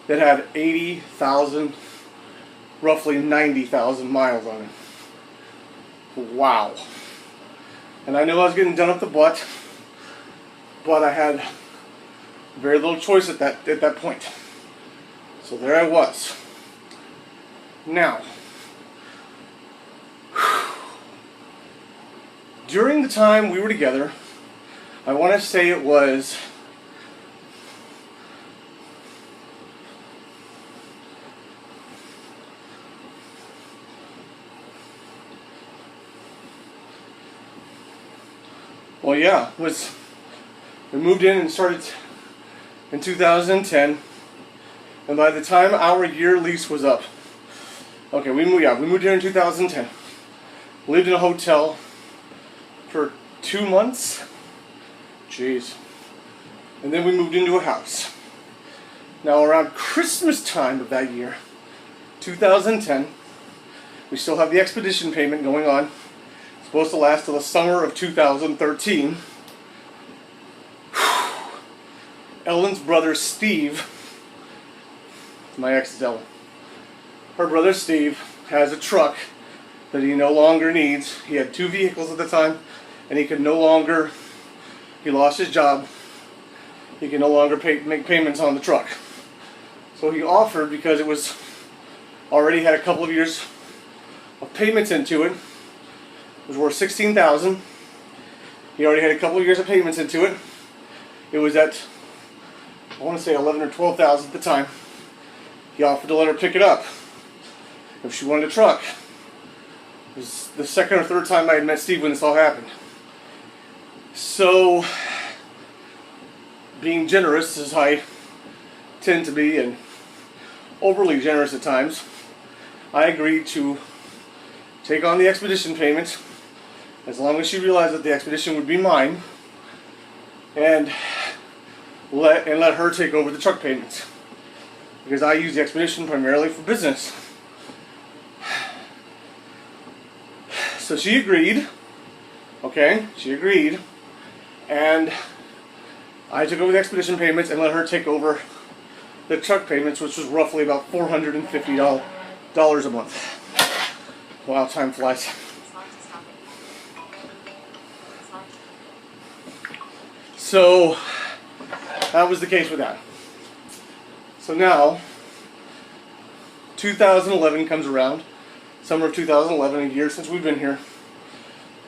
that had 80,000, roughly 90,000 miles on it. Wow. And I knew I was getting done up the butt, but I had very little choice at that point. So there I was. Now, during the time we were together, I want to say it was we moved in and started in 2010, and by the time our year lease was up, okay, we moved here in 2010. Lived in a hotel for 2 months. Jeez. And then we moved into a house. Now around Christmas time of that year, 2010, we still have the expedition payment going on. It's supposed to last till the summer of 2013. Ellen's brother Steve, my ex is Ellen, her brother Steve has a truck that he no longer needs. He had 2 vehicles at the time, and he lost his job. He can no longer make payments on the truck. So he offered, because it was already had a couple of years of payments into it. It was worth $16,000. He already had a couple of years of payments into it. It was at, I want to say, $11,000 or $12,000 at the time. He offered to let her pick it up if she wanted a truck. It was the second or third time I had met Steve when this all happened. So, being generous, as I tend to be, and overly generous at times, I agreed to take on the expedition payment as long as she realized that the expedition would be mine, and let her take over the truck payments, because I use the expedition primarily for business. So she agreed. Okay, she agreed, and I took over the expedition payments and let her take over the truck payments, which was roughly about $450 a month. Wow, time flies. So that was the case with that. So now 2011 comes around, summer of 2011, a year since we've been here.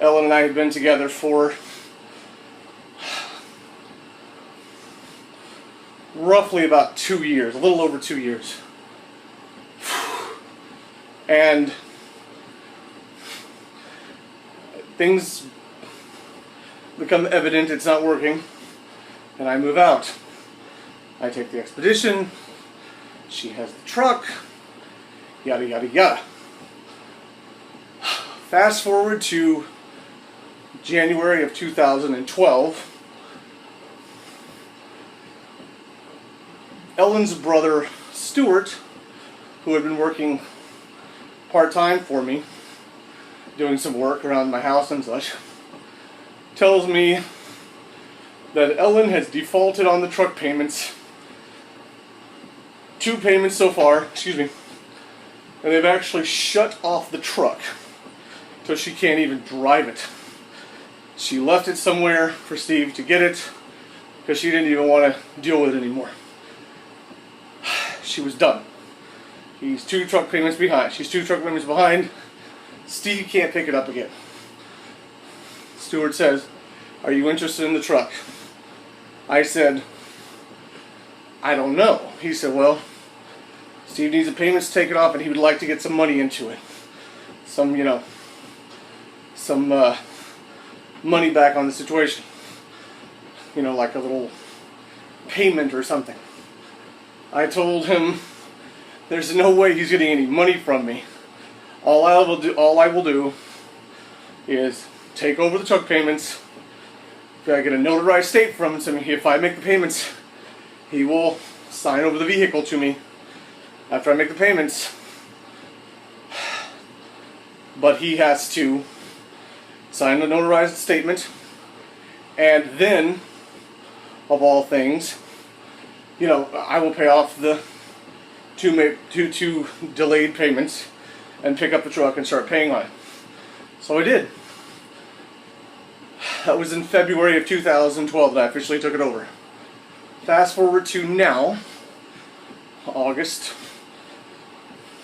Ellen and I had been together for roughly about 2 years, a little over 2 years. And things become evident, it's not working, and I move out. I take the expedition, she has the truck, yada yada yada. Fast forward to January of 2012. Ellen's brother Stuart, who had been working part-time for me, doing some work around my house and such, tells me that Ellen has defaulted on the truck payments. 2 payments so far, and they've actually shut off the truck so she can't even drive it. She left it somewhere for Steve to get it because she didn't even want to deal with it anymore. She was done. She's 2 truck payments behind. Steve can't pick it up again. Stuart says, "Are you interested in the truck?" I said, "I don't know." He said, "Well, Steve needs the payments taken off and he would like to get some money into it. Some money back on the situation. Like a little payment or something." I told him there's no way he's getting any money from me. All I will do is take over the truck payments. If I get a notarized state from him, so if I make the payments, he will sign over the vehicle to me after I make the payments. But he has to sign the notarized statement, and then, of all things, I will pay off the two delayed payments and pick up the truck and start paying on it. So I did. That was in February of 2012 that I officially took it over. Fast forward to now, August,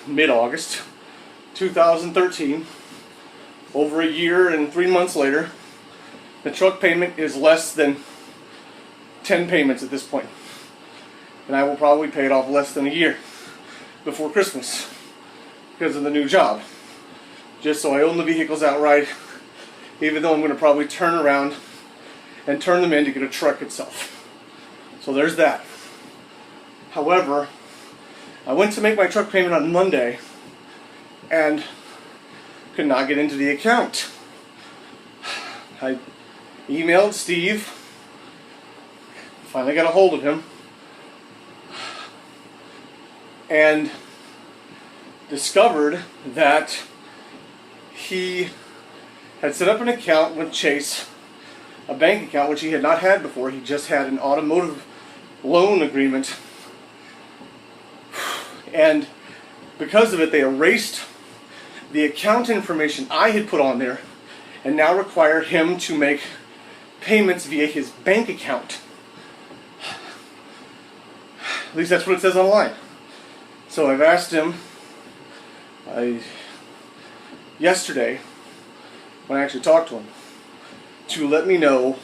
mid-August 2013, over a year and 3 months later, the truck payment is less than 10 payments at this point. And I will probably pay it off less than a year before Christmas because of the new job. Just so I own the vehicles outright, even though I'm going to probably turn around and turn them in to get a truck itself. So there's that. However, I went to make my truck payment on Monday and could not get into the account. I emailed Steve, finally got a hold of him, and discovered that he had set up an account with Chase, a bank account which he had not had before. He just had an automotive loan agreement, and because of it they erased the account information I had put on there and now required him to make payments via his bank account. At least that's what it says online. So I've asked him yesterday, when I actually talked to him, to let me know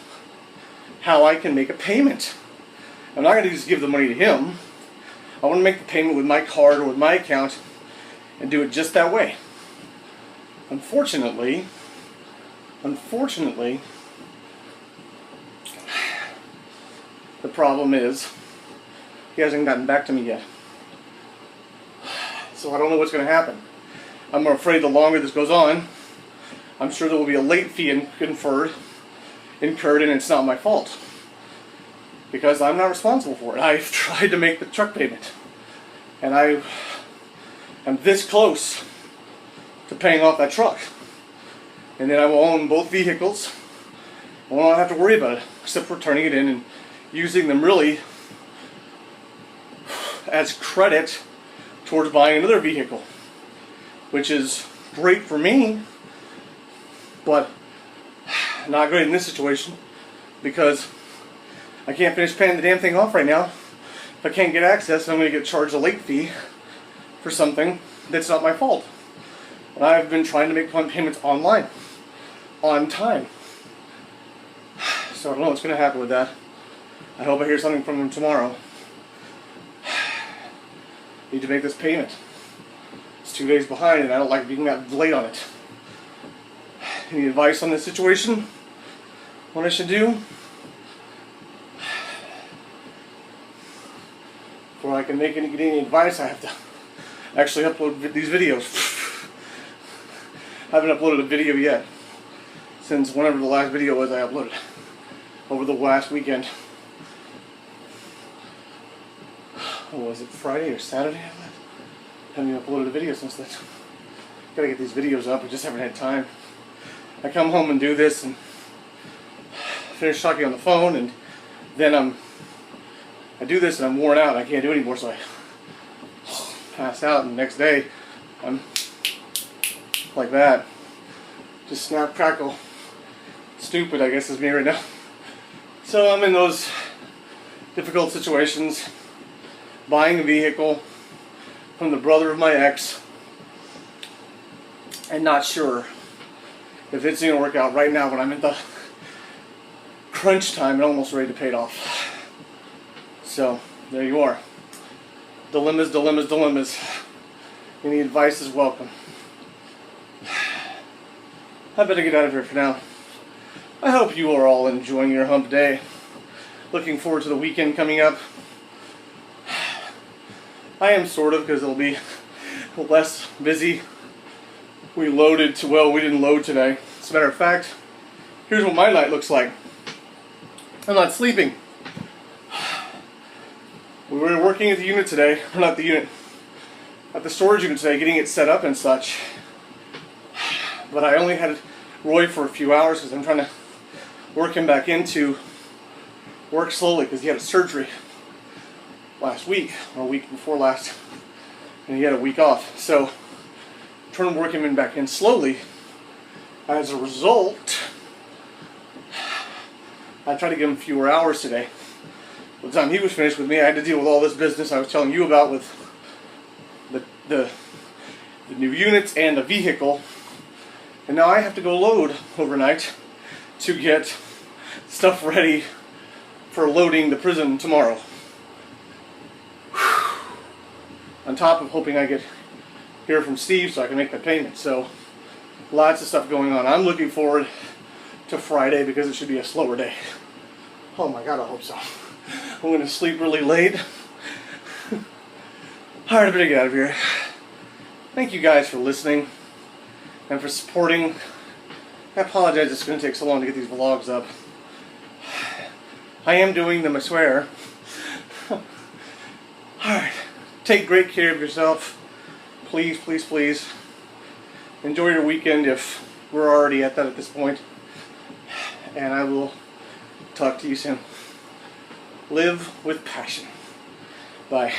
how I can make a payment. I'm not going to just give the money to him. I want to make the payment with my card or with my account and do it just that way. Unfortunately, the problem is he hasn't gotten back to me yet. So I don't know what's going to happen. I'm afraid the longer this goes on, I'm sure there will be a late fee incurred, and it's not my fault. Because I'm not responsible for it. I've tried to make the truck payment. And I am this close to paying off that truck. And then I will own both vehicles. I won't have to worry about it, except for turning it in and using them really as credit towards buying another vehicle, which is great for me, but not great in this situation because I can't finish paying the damn thing off right now. If I can't get access, I'm going to get charged a late fee for something that's not my fault. And I've been trying to make payments online, on time. So I don't know what's going to happen with that. I hope I hear something from him tomorrow. Need to make this payment. It's 2 days behind and I don't like being that late on it. Any advice on this situation? What I should do? Before I can get any advice, I have to actually upload these videos. I haven't uploaded a video yet since whenever the last video was I uploaded. Over the last weekend. What was it, Friday or Saturday? I haven't even uploaded a video since then. Gotta get these videos up, I just haven't had time. I come home and do this and finish talking on the phone, and then I do this and I'm worn out, I can't do it anymore, so I pass out, and the next day I'm like that. Just snap, crackle. Stupid, I guess, is me right now. So I'm in those difficult situations, buying a vehicle from the brother of my ex, and not sure if it's going to work out right now when I'm at the crunch time and almost ready to pay it off. So, there you are. Dilemmas, dilemmas, dilemmas. Any advice is welcome. I better get out of here for now. I hope you are all enjoying your hump day. Looking forward to the weekend coming up. I am sort of, because it'll be less busy. We didn't load today. As a matter of fact, here's what my night looks like. I'm not sleeping. We were working at the unit today, or not the unit, at the storage unit today, getting it set up and such. But I only had Roy for a few hours because I'm trying to work him back into work slowly because he had a surgery last week, or a week before last. and he had a week off. So trying to work him back in slowly. As a result, I tried to give him fewer hours today. By the time he was finished with me, I had to deal with all this business I was telling you about with the new units and the vehicle. And now I have to go load overnight to get stuff ready for loading the prison tomorrow. On top of hoping I get hear from Steve so I can make my payment. So lots of stuff going on. I'm looking forward to Friday because it should be a slower day. Oh my God, I hope so. I'm going to sleep really late. Alright, I better get out of here. Thank you guys for listening and for supporting. I apologize it's going to take so long to get these vlogs up. I am doing them, I swear. Alright, take great care of yourself. Please, please, please. Enjoy your weekend if we're already at that at this point. And I will talk to you soon. Live with passion. Bye.